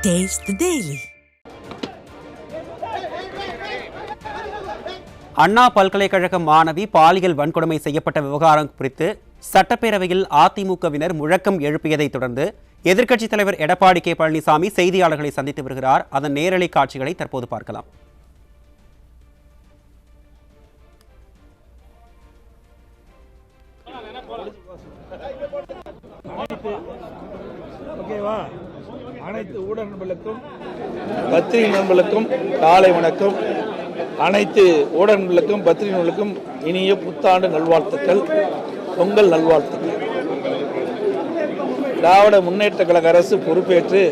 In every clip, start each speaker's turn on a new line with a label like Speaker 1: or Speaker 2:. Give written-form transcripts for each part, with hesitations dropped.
Speaker 1: Taste the Daily.
Speaker 2: அண்ணா பல்கலைக்கழக மாணவி பாலியல் வன்கொடுமை செய்யப்பட்ட விவகாரம் குறித்து சட்டப்பேரவையில் அதிமுகவினர் முழக்கம் எழுப்பியதைத் தொடர்ந்து எதிர்க்கட்சித் தலைவர் எடப்பாடி கே பழனிசாமி செய்தியாளர்களை சந்தித்து வருகிறார். அதன் நேரலை காட்சிகளை தற்போது பார்க்கலாம்.
Speaker 3: அனைத்து ஊடக நண்பர்களுக்கும் பத்திரிகை நண்பர்களுக்கும் காலை வணக்கம். அனைத்து ஊடக நண்பர்களுக்கும் பத்திரிகை நண்பர்களுக்கும் இனிய புத்தாண்டு நல்வாழ்த்துக்கள், பொங்கல் நல்வாழ்த்துக்கள். திராவிட முன்னேற்ற கழக அரசு பொறுப்பேற்று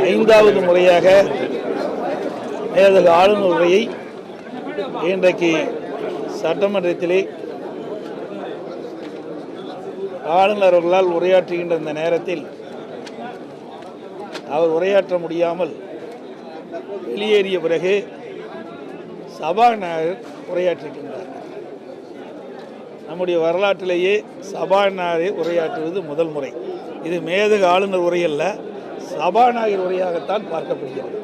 Speaker 3: 5வது முறையாக மேலதிக ஆளுநர் உரையை இன்றைக்கு சட்டமன்றத்திலே ஆளுநர் அவர்களால் உரையாற்றுகின்ற இந்த நேரத்தில் அவர் உரையாற்ற முடியாமல் வெளியேறிய பிறகு சபாநாயகர் உரையாற்றுகின்றார். நம்முடைய வரலாற்றிலேயே சபாநாயகர் உரையாற்றுவது முதல் முறை. இது மேதக ஆளுநர் உரை அல்ல, சபாநாயகர் உரையாகத்தான் பார்க்கப்படுகிறது.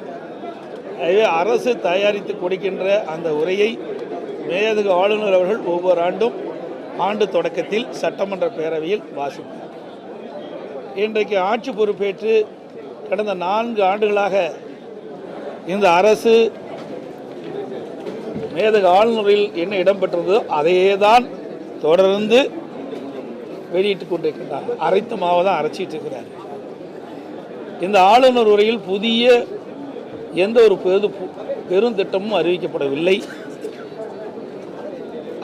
Speaker 3: எனவே அரசு தயாரித்து கொடுக்கின்ற அந்த உரையை மேதக ஆளுநர் அவர்கள் ஒவ்வொரு ஆண்டும் ஆண்டு தொடக்கத்தில் சட்டமன்ற பேரவையில் வாசிப்பார். இன்றைக்கு ஆட்சி பொறுப்பேற்று கடந்த 4 ஆண்டுகளாக இந்த அரசு மேதக ஆளுநரில் என்ன இடம்பெற்றதோ அதையே தான் தொடர்ந்து வெளியிட்டுக் கொண்டிருக்கிறார்கள். அரைத்து மாவை தான் அரைச்சிட்டு இருக்கிறார்கள். இந்த ஆளுநர் உரையில் புதிய எந்த ஒரு பெருந்திட்டமும் அறிவிக்கப்படவில்லை.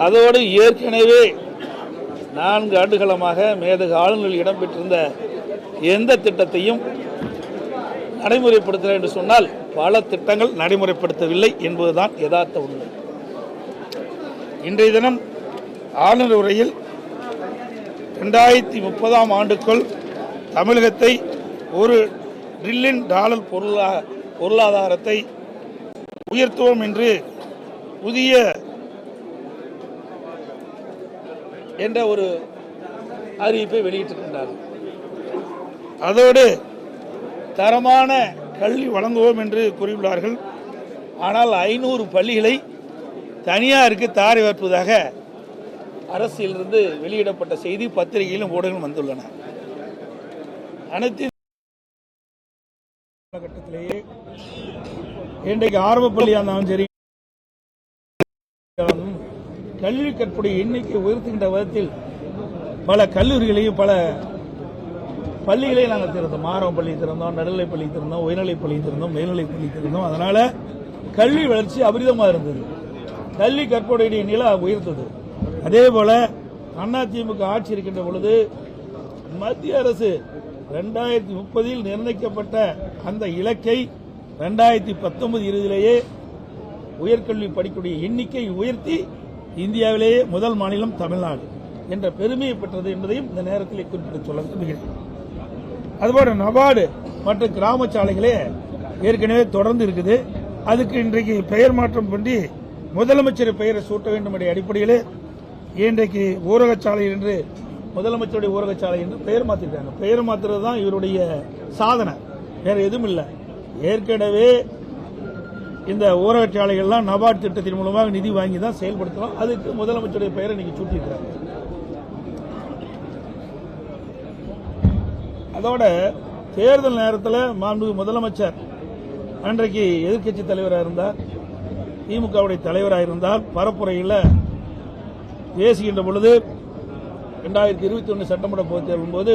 Speaker 3: அதோடு ஏற்கனவே 4 ஆண்டுகளமாக மேதக ஆளுநரில் இடம்பெற்றிருந்த எந்த திட்டத்தையும் நடைமுறைப்படுத்த என்று சொன்னால் பல திட்டங்கள் நடைமுறைப்படுத்தவில்லை என்பதுதான் யதார்த்த உண்மை. இன்றைய தினம் ஆளுநர் உரையில் 2030ஆம் ஆண்டுக்குள் தமிழகத்தை $1 டிரில்லியன் பொருளாதாரத்தை உயர்த்துவோம் என்று புதிய என்ற ஒரு அறிவிப்பை வெளியிட்டிருக்கின்றார்கள். அதோடு தரமான கல்வி வழங்குவோம் என்று கூறியுள்ளார்கள். ஆனால் 500 பள்ளிகளை தனியாருக்கு தாரை வார்ப்பதாக அரசிலிருந்து வெளியிடப்பட்ட செய்தி பத்திரிகையிலும் ஊடகங்களும் வந்துள்ளன. அனைத்து காலகட்டத்திலேயே இன்றைக்கு ஆரம்ப பள்ளியாக இருந்தாலும் சரி, கல்வி கற்புடைய எண்ணிக்கை உயர்த்துகின்ற விதத்தில் பல கல்லூரிகளையும் பல பள்ளிகளையும் நாங்கள் திறந்தோம். ஆரம்ப பள்ளி திறந்தோம், நடுநிலை பள்ளி திறந்தோம், உயர்நிலை பள்ளி திறந்தோம், மேல்நிலை பள்ளி திறந்தோம். அதனால கல்வி வளர்ச்சி அபரிதமாக இருந்தது. கல்வி கற்புடைய நிலை உயர்த்தது. அதே போல அதிமுக ஆட்சி இருக்கின்ற பொழுது மத்திய அரசு 2030 நிர்ணயிக்கப்பட்ட அந்த இலக்கை 2019-20 உயர்கல்வி படிக்கக்கூடிய எண்ணிக்கை உயர்த்தி இந்தியாவிலேயே முதல் மாநிலம் தமிழ்நாடு என்ற பெருமையை பெற்றது என்பதையும் இந்த நேரத்தில் குறிப்பிட்டு சொல்ல விரும்புகிறேன். அதுபோல நபார்டு மற்றும் கிராம சாலைகளே ஏற்கனவே தொடர்ந்து இருக்குது. அதுக்கு இன்றைக்கு பெயர் மாற்றம் பண்ணி முதலமைச்சர் பெயரை சூட்ட வேண்டும் என்ற அடிப்படையில் இன்றைக்கு ஊரகச்சாலை என்று முதலமைச்சருடைய ஊரகச்சாலை என்று பெயர் மாற்றிருக்காங்க. பெயர் மாற்றுறது தான் இவருடைய சாதனை, வேற எதுவும் இல்லை. ஏற்கனவே இந்த ஊரகச்சாலைகள்லாம் நபார்டு திட்டத்தின் மூலமாக நிதி வாங்கி தான் செயல்படுத்தலாம். அதுக்கு முதலமைச்சருடைய பெயரை இன்னைக்கு சூட்டியிருக்கிறாங்க. அதோட தேர்தல் நேரத்தில் மாண்பு முதலமைச்சர் அன்றைக்கு எதிர்க்கட்சி தலைவராக இருந்தார், திமுகவுடைய தலைவராக இருந்தால் பரப்புரையில் பேசுகின்ற பொழுது 2021 சட்டமன்ற பொதுத் தேர்தலின் போது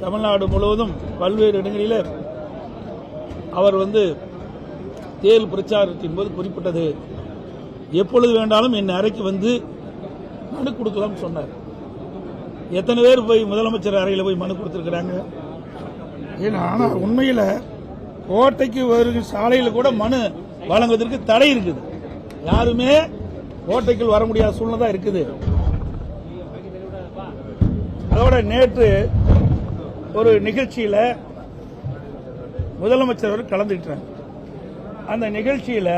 Speaker 3: தமிழ்நாடு முழுவதும் பல்வேறு இடங்களில் அவர் தேர்தல் பிரச்சாரத்தின் போது குறிப்பிட்டது, எப்பொழுது வேண்டாலும் என் அறைக்கு வந்து மனு கொடுக்கலாம் சொன்னார். எத்தனை பேர் போய் முதலமைச்சர் அறையில் போய் மனு கொடுத்திருக்கிறாங்க? ஆனால் உண்மையில் கோட்டைக்கு வருகிற சாலையில் கூட மனு வழங்குவதற்கு தடை இருக்குது. யாருமே கோட்டைக்குள் வர முடியாத சூழ்நிலை தான் இருக்குது. அதோட நேற்று ஒரு நிகழ்ச்சியில் முதலமைச்சர் அவர் கலந்துக்கிட்டார். அந்த நிகழ்ச்சியில்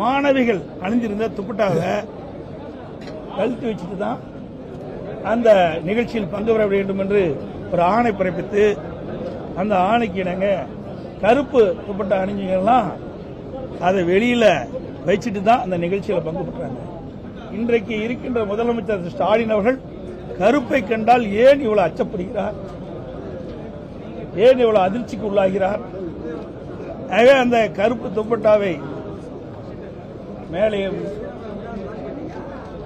Speaker 3: மாணவிகள் அணிந்திருந்த துப்பட்டாவை கழுத்து வச்சுட்டு தான் அந்த நிகழ்ச்சியில் பங்கு பெற வேண்டும் என்று ஒரு ஆணை பிறப்பித்து அந்த ஆணைக்கு இணங்க கருப்பு துப்பட்டா அணிஞ்சிகள்லாம் அதை வெளியில வச்சுட்டு தான் அந்த நிகழ்ச்சியில் பங்கு பெற்றாங்க. இன்றைக்கு இருக்கின்ற முதலமைச்சர் ஸ்டாலின் அவர்கள் கருப்பை கண்டால் ஏன் இவ்வளவு அச்சப்படுகிறார், ஏன் இவ்வளவு அதிர்ச்சிக்கு உள்ளாகிறார்? ஆகவே அந்த கருப்பு துப்பட்டாவை மேலே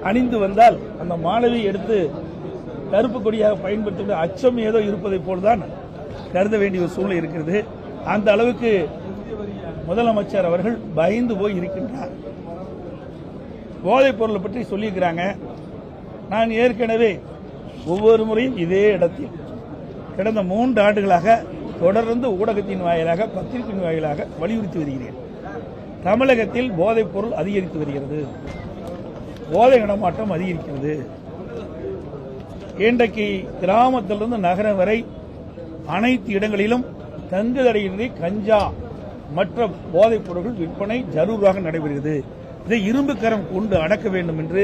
Speaker 3: அணிந்து வந்தால் அந்த மாணவி எடுத்து கருப்பு கொடியாக பயன்படுத்த அச்சம் ஏதோ இருப்பதை போல்தான் கருத வேண்டிய ஒரு சூழ்நிலை இருக்கிறது. அந்த அளவுக்கு முதலமைச்சர் அவர்கள் பயந்து போய் இருக்கின்றார். போதைப் பொருளை பற்றி சொல்லியிருக்கிறாங்க. நான் ஏற்கனவே ஒவ்வொரு முறையும் இதே இடத்தில் கடந்த 3 ஆண்டுகளாக தொடர்ந்து ஊடகத்தின் வாயிலாக பத்திரிகையின் வாயிலாக வலியுறுத்தி வருகிறேன். தமிழகத்தில் போதைப் பொருள் அதிகரித்து வருகிறது, போதை நடமாட்டம் அதிகரிக்கிறது. இன்றைக்கு கிராமத்திலிருந்து நகரம் வரை அனைத்து இடங்களிலும் தங்குதடையின்றி கஞ்சா மற்ற போதைப் பொருட்கள் விற்பனை ஜரூராக நடைபெறுகிறது. இதை இரும்பு கரம் கொண்டு அடக்க வேண்டும் என்று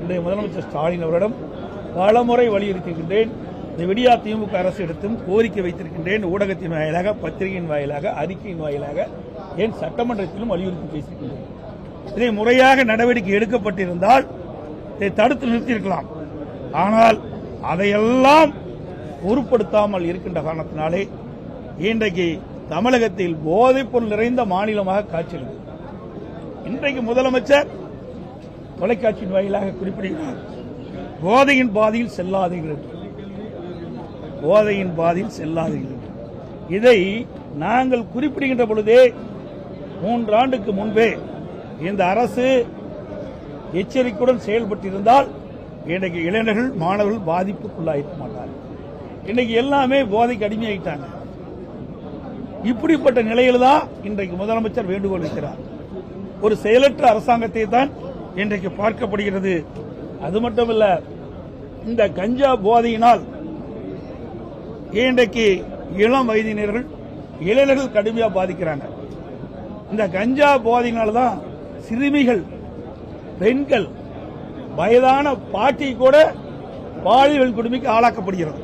Speaker 3: இன்றைய முதலமைச்சர் ஸ்டாலின் அவரிடம் பலமுறை வலியுறுத்தியிருக்கின்றேன். இந்த விடியா திமுக அரசு எடுத்தும் கோரிக்கை வைத்திருக்கின்றேன். ஊடகத்தின் வாயிலாக, பத்திரிகையின் வாயிலாக, அறிக்கையின் வாயிலாக, ஏன் சட்டமன்றத்திலும் வலியுறுத்தி பேசியிருக்கின்றேன். இதை முறையாக நடவடிக்கை எடுக்கப்பட்டிருந்தால் இதை தடுத்து நிறுத்தியிருக்கலாம். ஆனால் அதையெல்லாம் பொருட்படுத்தாமல் இருக்கின்ற காரணத்தினாலே இன்றைக்கு தமிழகத்தில் போதைப் பொருள் நிறைந்த மாநிலமாக காட்சியளிக்கிறது. இன்றைக்கு முதலமைச்சர் தொலைக்காட்சியின் வாயிலாக குறிப்பிடுகிறார், போதையின் பாதையில் செல்லாதீர்கள், போதையின் பாதையில் செல்லாதீர்கள். இதை நாங்கள் குறிப்பிடுகின்ற பொழுதே 3 ஆண்டுக்கு முன்பே இந்த அரசு எச்சரிக்கையுடன் செயல்பட்டிருந்தால் இன்றைக்கு இளைஞர்கள், மாணவர்கள் பாதிப்புக்குள்ளாயிருக்க மாட்டார்கள். இன்னைக்கு எல்லாமே போதைக்கு அடிமையாயிட்டாங்க. இப்படிப்பட்ட நிலையில்தான் இன்றைக்கு முதலமைச்சர் வேண்டுகோள் வைக்கிறார். ஒரு செயலற்ற அரசாங்கத்தை தான் இன்றைக்கு பார்க்கப்படுகிறது. அது மட்டுமல்ல, இந்த கஞ்சா போதையினால் இன்றைக்கு இளம் வயதினர்கள், இளைஞர்கள் கடுமையாக பாதிக்கிறாங்க. இந்த கஞ்சா போதையினால்தான் சிறுமிகள், பெண்கள், வயதான பாட்டி கூட பாலியல் கொடுமைக்கு ஆளாக்கப்படுகிறது.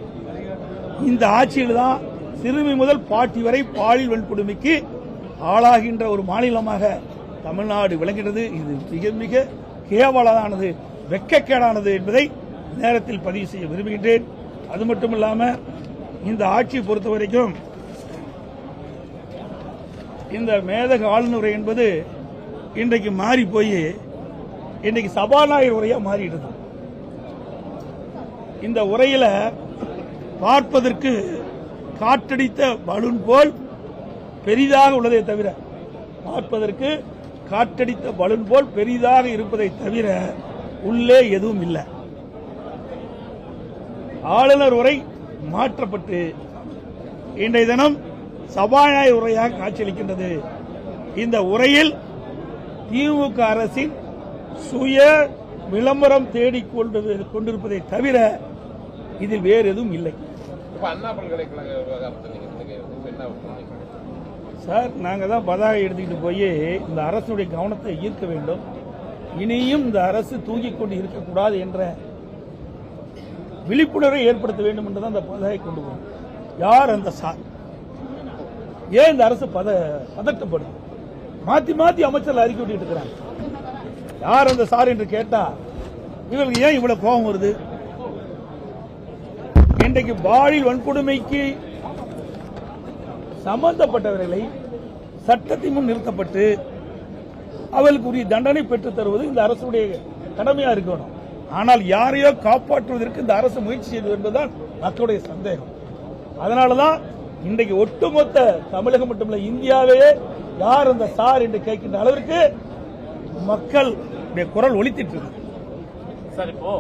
Speaker 3: இந்த ஆட்சியில் தான் சிறுமி முதல் பாட்டி வரை பாலியல் வன்கொடுமைக்கு ஆளாகின்ற ஒரு மாநிலமாக தமிழ்நாடு விளங்குகிறது. இது மிக மிக கேவலமானது, வெட்கக்கேடானது என்பதை நேரத்தில் பதிவு செய்ய விரும்புகின்றேன். அது மட்டுமில்லாம இந்த ஆட்சியை பொறுத்தவரைக்கும் இந்த மேதக ஆளுநர் என்பது இன்றைக்கு மாறி போய் இன்றைக்கு சபாநாயகர் உரையா மாறிடுது. இந்த உரையில பார்ப்பதற்கு காற்றடித்த பலூன் போல் பெரிதாக உள்ளதை தவிர, பார்ப்பதற்கு காற்றடித்த பலூன் போல் பெரிதாக இருப்பதை தவிர உள்ளே எதுவும் இல்லை. ஆளுநர் உரை மாற்றப்பட்டு இன்றைய தினம் சபாநாயகர் உரையாக காட்சியளிக்கின்றது. இந்த உரையில் திமுக அரசின் சுய விளம்பரம் தேடிக் கொண்டிருப்பதை தவிர இதில் வேறு எதுவும் இல்லை. சார், நாங்கள் தான் பதாகை எடுத்துக்கிட்டு போய் இந்த அரசுடைய கவனத்தை ஈர்க்க வேண்டும். இனியும் இந்த அரசு தூங்கிக் கொண்டு இருக்கக்கூடாது என்ற விழிப்புணர்வை ஏற்படுத்த வேண்டும் என்றுதான் இந்த பதாகை கொண்டு போகும். யார் அந்த சார்? ஏன் இந்த அரசு பதட்டப்படுது? மாத்தி மாத்தி அமைச்சர்கள் அறிக்கை விட்டு இருக்கிறாங்க. யார் அந்த சார் என்று கேட்டா இவர்களுக்கு ஏன் இவ்வளவு கோபம் வருது? இன்றைக்கு பாலியல் வன்கொடுமைக்கு சம்பந்தப்பட்டவர்களை சட்டத்தின் முன் நிறுத்தப்பட்டு அவர்களுக்கு உரிய தண்டனை பெற்றுத் தருவது இந்த அரசுடைய கடமையா இருக்கணும். ஆனால் யாரையோ காப்பாற்றுவதற்கு இந்த அரசு முயற்சி செய்தது என்பதுதான் மக்களுடைய சந்தேகம். அதனாலதான் இன்றைக்கு ஒட்டுமொத்த தமிழகம் மட்டுமல்ல, இந்தியாவே யார் அந்த சார் என்று கேட்கின்ற அளவிற்கு மக்கள் குரல் ஒலித்திட்டு இருக்கு.
Speaker 1: சார், இப்போ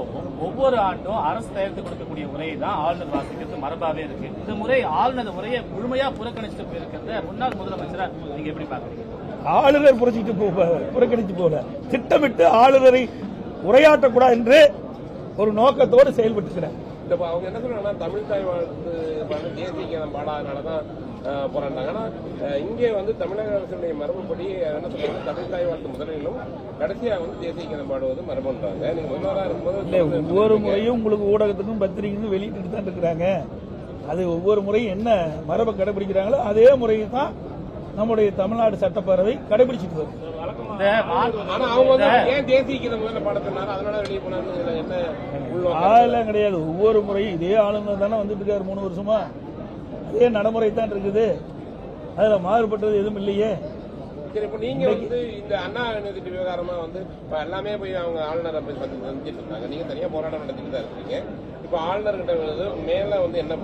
Speaker 1: ஒவ்வொரு ஆண்டும் அரசு தயாரித்து கொடுக்கக்கூடிய உரையை தான் ஆளுநர் வாசிக்கிறது மரபாவே இருக்கு. இந்த முறை ஆளுநர் உரையை முழுமையா புறக்கணிச்சுட்டு போயிருக்கிறத முன்னாள் முதலமைச்சரா நீங்க எப்படி பாக்குறீங்க?
Speaker 3: ஆளுநர் புறக்கணித்து போல திட்டமிட்டு ஆளுநரை உரையாற்றக்கூடாது என்று ஒரு நோக்கத்தோடு செயல்பட்டு
Speaker 4: அவங்க என்ன சொல்றாங்கன்னா, தமிழ் தாய் வாழ்த்து தேசிய கீதம் பாடாதனாலதான் போராண்டாங்க. ஆனா இங்கே தமிழக அரசுடைய மரபுப்படி என்ன சொல்றாங்க, தமிழ் தாய் வாழ்த்து முதலிலும் கடைசியா தேசிய கீதம் பாடுவது மரபுன்றாங்க. நீங்க முதல்வராக இருக்கும்போது
Speaker 3: ஒவ்வொரு முறையும் உங்களுக்கு ஊடகத்துக்கும் பத்திரிகைக்கும் வெளியிட்டு தான் இருக்கிறாங்க. அது ஒவ்வொரு முறையும் என்ன மரபை கடைபிடிக்கிறாங்களோ அதே முறையை தான் நம்முடைய தமிழ்நாடு சட்டப்பேரவை கடைபிடிச்சிட்டு வருது.
Speaker 4: ஆனா அவங்க வந்து ஏன் தேசிய கீதம் முதல்ல பாடத்தினால அதனால வெளியே போனாங்க என்ன
Speaker 3: அதெல்லாம் கிடையாது. ஒவ்வொரு முறையும் இதே ஆளுநர் தானே வந்துட்டு இருக்காரு 3 வருஷமா. அதே நடைமுறை தான் இருக்குது. அதுல மாறுபட்டது எதுவும் இல்லையே.
Speaker 4: சரி, இப்ப நீங்க வந்து இந்த அண்ணா யூனிவர்சிட்டி விவகாரமா வந்து இப்ப எல்லாமே போய் அவங்க ஆளுநரை போய் சந்திச்சிட்டு இருந்தாங்க. நீங்க தனியா போராட்டம் நடத்திட்டு தான் இருக்கீங்க. இப்ப ஆளுநர் கிட்ட மேல வந்து என்ன,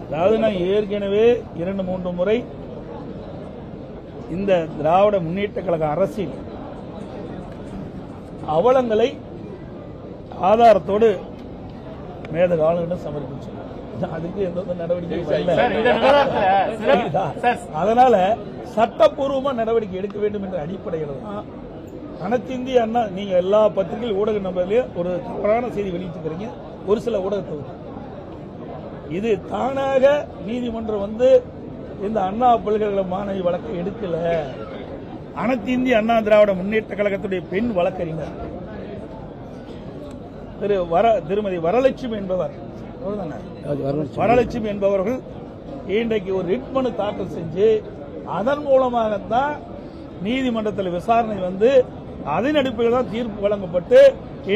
Speaker 3: அதாவது நான் ஏற்கனவே 2-3 முறை இந்த திராவிட முன்னேற்ற கழக அரசின் அவலங்களை ஆதாரத்தோடு மேதக ஆளுநரிடம் சமர்ப்பிச்சோம். அதுக்கு எந்த நடவடிக்கை அதனால சட்டப்பூர்வமா நடவடிக்கை எடுக்க வேண்டும் என்ற அடிப்படையில் தான் அனைத்து இந்திய அண்ணா, நீங்க எல்லா பத்திரிகை ஊடக நம்பர்லயும் ஒரு தவறான செய்தி வெளியிட்டிருக்கிறீங்க. ஒரு சில ஊடகத்தை இது தானாக நீதிமன்றம் வந்து இந்த அண்ணா பல்கலைக்கழக மாணவி வழக்கை எடுக்கல. அனைத்து இந்திய அண்ணா திராவிட முன்னேற்ற கழகத்துடைய பெண் வழக்கறிஞர் திருமதி வரலட்சுமி என்பவர், வரலட்சுமி என்பவர்கள் இன்றைக்கு ஒரு ரிட் மனு தாக்கல் செஞ்சு அதன் மூலமாகத்தான் நீதிமன்றத்தில் விசாரணை வந்து அதன் அடிப்படையில் தான் தீர்ப்பு வழங்கப்பட்டு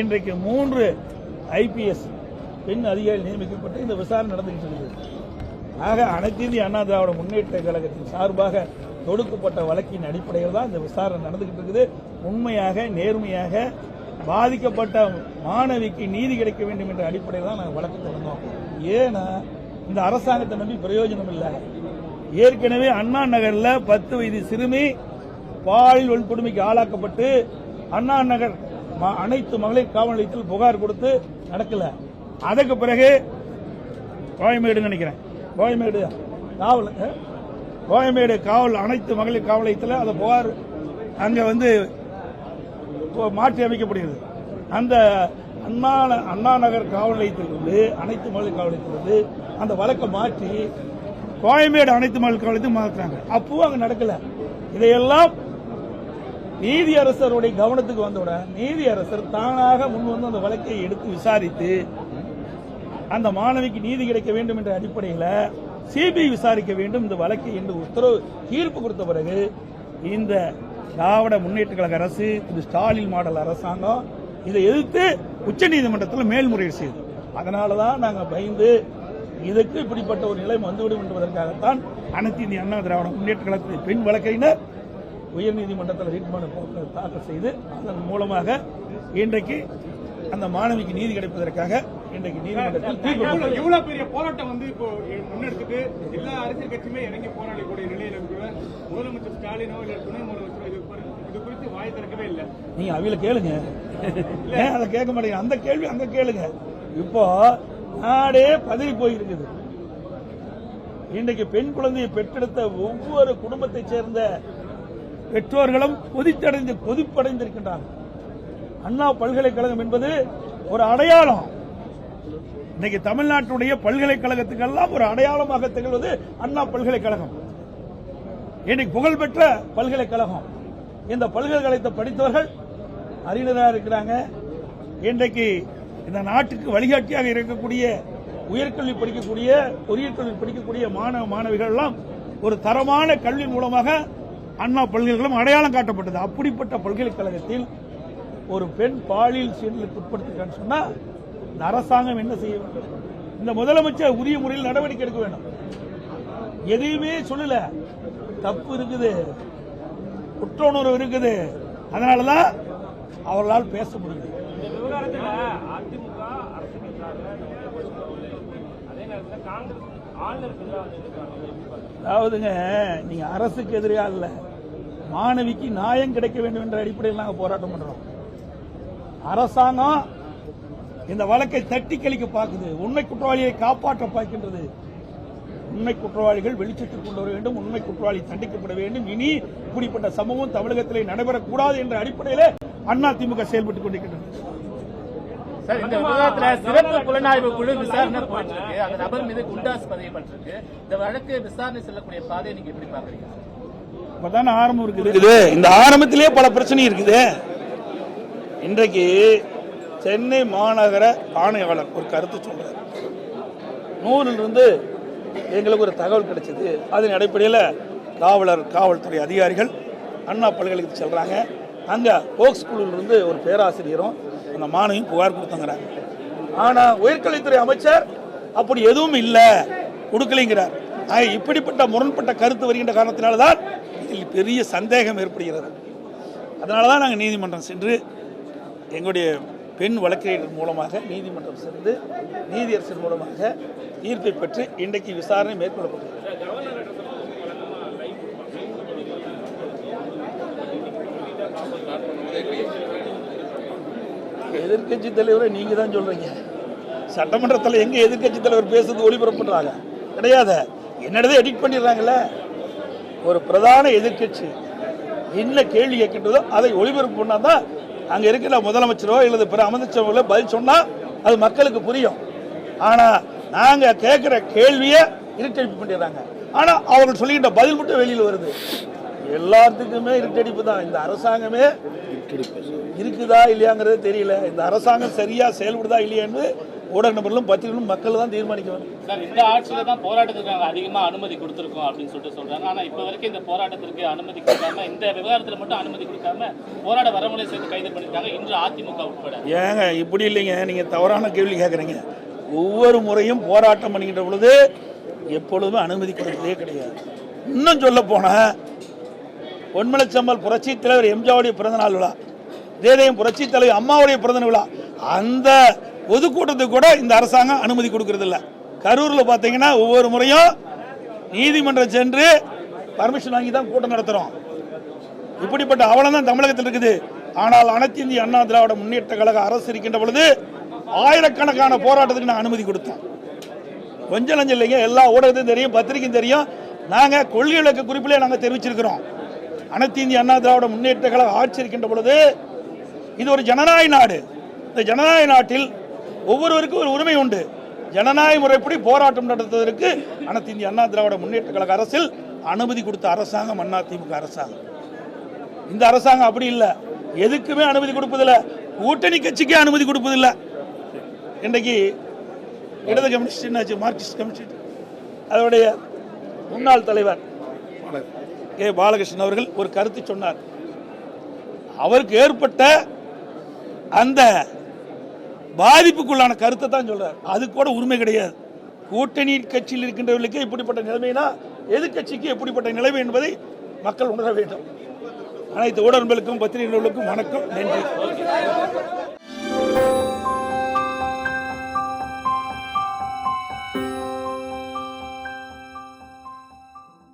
Speaker 3: இன்றைக்கு 3 IPS பெண் அதிகாரி நியமிக்கப்பட்டு இந்த விசாரணை நடந்துகிட்டு இருக்குது. ஆக அனைத்து இந்திய அண்ணா திராவிட முன்னேற்ற கழகத்தின் சார்பாக தொடுக்கப்பட்ட வழக்கின் அடிப்படையில் தான் இந்த விசாரணை நடந்துகிட்டு இருக்குது. உண்மையாக நேர்மையாக பாதிக்கப்பட்ட மாணவிக்கு நீதி கிடைக்க வேண்டும் என்ற அடிப்படையில் தான் நாங்கள் வழக்கு தொடர்ந்தோம். ஏன்னா இந்த அரசாங்கத்தை நம்பி பிரயோஜனம் இல்லை. ஏற்கனவே அண்ணா நகர்ல 10 வயது சிறுமி பாலியல் வன்கொடுமைக்கு ஆளாக்கப்பட்டு அண்ணா நகர் அனைத்து மகளிர் காவல் நிலையத்தில் புகார் கொடுத்து நடக்கல. அதுக்கு பிறகு கோயம்பேடு நினைக்கிறேன், கோயம்பேடு காவல் அனைத்து மகளிர் காவல் நிலையத்தில் அந்த புகார் அங்க வந்து மாற்றி அமைக்கப்படுகிறது. அந்த அண்ணா நகர் காவல் நிலையத்திலிருந்து அனைத்து மகளிர் காவல் நிலையத்திலிருந்து அந்த வழக்கை மாற்றி கோயம்பேடு அனைத்து மகளிர் காவல் நிலையத்தில் மாற்றுறாங்க. அப்பவும் அங்க நடக்கல. இதையெல்லாம் நீதியரசருடைய கவனத்துக்கு வந்தவுடன் நீதியரசர் தானாக முன் வந்து அந்த வழக்கை எடுத்து விசாரித்து அந்த மாணவிக்கு நீதி கிடைக்க வேண்டும் என்ற அடிப்படையில் சிபிஐ விசாரிக்க வேண்டும் இந்த வழக்கை என்று உத்தரவு தீர்ப்பு கொடுத்த பிறகு இந்த திராவிட முன்னேற்ற கழக அரசு, இது ஸ்டாலின் மாடல் அரசாங்கம் இதை எதிர்த்து உச்சநீதிமன்றத்தில் மேல்முறையீடு செய்தது. அதனாலதான் நாங்கள் பயந்து இதுக்கு இப்படிப்பட்ட ஒரு நிலை வந்துவிடும் என்பதற்காகத்தான் அனைத்து இந்திய அண்ணா திராவிட முன்னேற்ற கழகத்தின் பெண் வழக்கறிஞர் உயர்நீதிமன்றத்தில் ரிட் மனு தாக்கல் செய்து அதன் மூலமாக இன்றைக்கு அந்த மாணவிக்கு நீதி கிடைப்பதற்காக இன்றைக்கு நீதிமன்றத்தில் தீர்ப்பு.
Speaker 5: இவ்வளவு பெரிய போராட்டம் வந்து இப்போ முன்னெடுத்துட்டு எல்லா அரசியல் கட்சியுமே இறங்கி போராடக்கூடிய நிலையில் இருக்கிற முதலமைச்சர் ஸ்டாலினோ இல்ல துணை முதலமைச்சர் இது குறித்து வாய் திறக்கவே இல்லை.
Speaker 3: நீங்க அவையில கேளுங்க, ஏன் அதை கேட்க மாட்டீங்க? அந்த கேள்வி அங்க கேளுங்க. இப்போ நாடே பதறி போயிருக்குது. இன்றைக்கு பெண் குழந்தையை பெற்றெடுத்த ஒவ்வொரு குடும்பத்தை சேர்ந்த பெற்றோர்களும் கொதிப்படைந்திருக்கின்றார்கள். அண்ணா பல்கலைக்கழகம் என்பது ஒரு அடையாளம். இன்னைக்கு தமிழ்நாட்டுடைய பல்கலைக்கழகத்துக்கெல்லாம் ஒரு அடையாளமாக திகழ்வது அண்ணா பல்கலைக்கழகம். இன்னைக்கு புகழ்பெற்ற பல்கலைக்கழகம். இந்த பல்கலைக்கழகத்தை படித்தவர்கள் அறிஞராக இருக்கிறாங்க. இன்றைக்கு இந்த நாட்டுக்கு வழிகாட்டியாக இருக்கக்கூடிய உயர்கல்வி படிக்கக்கூடிய பொறியியல் கல்வி படிக்கக்கூடிய மாணவ மாணவிகள் எல்லாம் ஒரு தரமான கல்வி மூலமாக அண்ணா பல்கலைக்கழகம் அடையாளம் காட்டப்பட்டது. அப்படிப்பட்ட பல்கலைக்கழகத்தில் ஒரு பெண் பாலியல் சீண்டலுக்கு உட்படுத்திட்டான்னு சொன்னா இந்த அரசாங்கம் என்ன செய்ய வேண்டும்? இந்த முதலமைச்சர் உரிய முறையில் நடவடிக்கை எடுக்க வேண்டும். எதையுமே சொல்லல. தப்பு இருக்குது, குற்ற உணர்வு இருக்குது. அதனாலதான் அவர்களால் பேச முடியும்.
Speaker 5: இந்த விவகாரத்தில் அதிமுக அதே நேரத்தில் காங்கிரஸ்
Speaker 3: அதாவதுங்க, நீங்க அரசுக்கு எதிரியா இல்ல, மாணவிக்கு நியாயம் கிடைக்க வேண்டும் என்ற அடிப்படையில் நாங்கள் போராட்டம் பண்றோம். அரசாங்கம் இந்த வழக்கை தட்டி கழிக்க பார்க்குது, உண்மை குற்றவாளியை காப்பாற்ற பார்க்கின்றது. உண்மை குற்றவாளிகள் வெளிச்சத்துக்கு கொண்டு வர வேண்டும், உண்மை குற்றவாளி தண்டிக்கப்பட வேண்டும். இனி இப்படிப்பட்ட சம்பவம் தமிழகத்திலே நடைபெறக்கூடாது என்ற அடிப்படையில் அதிமுக செயல்பட்டுக் கொண்டிருக்கின்றது.
Speaker 1: சார், இந்த விவகாரத்தில் சிறப்பு புலனாய்வு குழு விசாரணை போயிட்டு இருக்கு. அந்த நபர் மீது குண்டாஸ் பதியப்பட்டிருக்கு. இந்த வழக்கு விசாரணை செல்லக்கூடிய பாதையை நீங்க எப்படி பாக்குறீங்க?
Speaker 3: இப்பதான ஆரம்பம் இருக்குது. இந்த ஆரம்பத்திலேயே பல பிரச்சனை இருக்குது. இன்றைக்கு சென்னை மாநகர ஆணையாளர் ஒரு கருத்து சொல்றார். 100லிருந்து எங்களுக்கு ஒரு தகவல் கிடைச்சது. அதன் அடிப்படையில் காவல்துறை அதிகாரிகள் அண்ணா பல்கலைக்கழகத்துக்கு செல்கிறாங்க. அங்கே போக்ஸ் குழுவிலிருந்து ஒரு பேராசிரியரும் அந்த மாணவியும் புகார் கொடுத்தங்கிறாங்க. ஆனால் உயர்கல்வித்துறை அமைச்சர் அப்படி எதுவும் இல்லை, கொடுக்கலைங்கிறார். இப்படிப்பட்ட முரண்பட்ட கருத்து வருகின்ற காரணத்தினால்தான் இதில் பெரிய சந்தேகம் ஏற்படுகிறது. அதனால தான் நாங்கள் நீதிமன்றம் சென்று எங்களுடைய பெண் வழக்கறிஞர் மூலமாக நீதிமன்றம் சென்று நீதியரசர் மூலமாக தீர்ப்பை பெற்று இன்றைக்கு விசாரணை மேற்கொள்ளப்பட்டது. எதிர்கட்சி தலைவரை நீங்க தான் சொல்றீங்க. சட்டமன்றத்தில் எங்க எதிர்கட்சி தலைவர் பேசுறது ஒளிபரப்புறாங்க கிடையாது. என்னடதே எடிட் பண்ணிடுறாங்கல்ல. ஒரு பிரதான எதிர்கட்சி என்ன கேள்வி கேட்கின்றதோ அதை ஒளிபரப்பு பண்ணாதான் அங்க இருக்கிற முதலமைச்சரோ அல்லது பிற அமைச்சரோ பதில் சொன்னா அது மக்களுக்கு புரியும். ஆனா நாங்க கேட்கிற கேள்வியை இருட்டடிப்பு பண்ணிடுறாங்க. ஆனா அவர்கள் சொல்லுகின்ற பதில் மட்டும் வெளியில் வருது. எல்லாத்துக்குமே இருட்டடிப்பு தான். இந்த அரசாங்கமே இருக்குதா இல்லையாங்கிறது தெரியல. இந்த அரசாங்கம் சரியா செயல்படுதா இல்லையா என்று ஊடக நபர்களும் பத்திரிகைகளும் மக்கள் தான் தீர்மானிக்க வேண்டும்.
Speaker 1: சார், இந்த ஆட்சியில தான் போராட்டத்துக்கு நாங்கள் அதிகமாக அனுமதி கொடுத்துருக்கோம் அப்படின்னு சொல்றாங்க. ஆனால் இப்போ வரைக்கும் இந்த போராட்டத்திற்கு அனுமதி கொடுக்காம, இந்த விவகாரத்தில் மட்டும் அனுமதி கொடுக்காம போராட வரமுறை சேர்த்து கைது பண்ணிருக்காங்க, இன்று அதிமுக உட்பட.
Speaker 3: ஏங்க இப்படி இல்லைங்க, நீங்க தவறான கேள்வி கேட்குறீங்க. ஒவ்வொரு முறையும் போராட்டம் பண்ணுகின்ற பொழுது எப்பொழுதுமே அனுமதி கொடுத்ததே கிடையாது. இன்னும் சொல்ல போனா பொன்மலைச்சம்மல் புரட்சி தலைவர் எம்ஜிஆருடைய பிறந்தநாள் விழா, இதேதையும் புரட்சி தலைவர் அம்மாவுடைய பிறந்த விழா, அந்த பொதுக்கூட்டத்துக்கு கூட இந்த அரசாங்கம் அனுமதி கொடுக்கறது இல்லை. கரூரில் பார்த்தீங்கன்னா ஒவ்வொரு முறையும் நீதிமன்றம் சென்று பர்மிஷன் வாங்கி தான் கூட்டம் நடத்துகிறோம். இப்படிப்பட்ட அவலம் தான் தமிழகத்தில் இருக்குது. ஆனால் அனைத்து இந்திய அண்ணா திராவிட முன்னேற்ற கழக அரசு இருக்கின்ற பொழுது ஆயிரக்கணக்கான போராட்டத்துக்கு நான் அனுமதி கொடுத்தோம். கொஞ்சம் லஞ்சம் இல்லைங்க. எல்லா ஊடகத்தையும் தெரியும், பத்திரிகையும் தெரியும். நாங்கள் கொள்கை விளக்க குறிப்பிலே நாங்கள் தெரிவிச்சிருக்கிறோம். அனைத்து இந்திய அண்ணா திராவிட முன்னேற்ற கழக ஆட்சி இருக்கின்ற பொழுது இது ஒரு ஜனநாயக நாடு. இந்த ஜனநாயக நாட்டில் ஒவ்வொருவருக்கும் ஒரு உரிமை உண்டு. ஜனநாயக முறைப்படி போராட்டம் நடத்துவதற்கு அனைத்து இந்திய அண்ணா திராவிட முன்னேற்ற கழக அரசில் அனுமதி கொடுத்த அரசாங்கம் அதிமுக அரசாங்கம். இந்த அரசாங்கம் அப்படி இல்லை, எதுக்குமே அனுமதி கொடுப்பதில்லை. கூட்டணி கட்சிக்கே அனுமதி கொடுப்பதில்லை. இன்றைக்கு இடது கம்யூனிஸ்ட் மார்க்சிஸ்ட் கம்யூனிஸ்ட் அதனுடைய முன்னாள் தலைவர் கே பாலகிருஷ்ணன் அவர்கள் ஒரு கருத்து சொன்னார். அவருக்கு ஏற்பட்ட அந்த பாதிப்புக்குள்ளான கருத்தை தான் சொல்றார். அது கூட உரிமை கிடையாது. கூட்டணி கட்சியில் இருக்கின்றவர்களுக்கு இப்படிப்பட்ட நிலைமைனா எதிர்கட்சிக்கு எப்படிப்பட்ட நிலைமை என்பதை மக்கள் உணர வேண்டும். அனைத்து ஊடகங்களுக்கும் பத்திரிகைகளுக்கும் வணக்கம், நன்றி.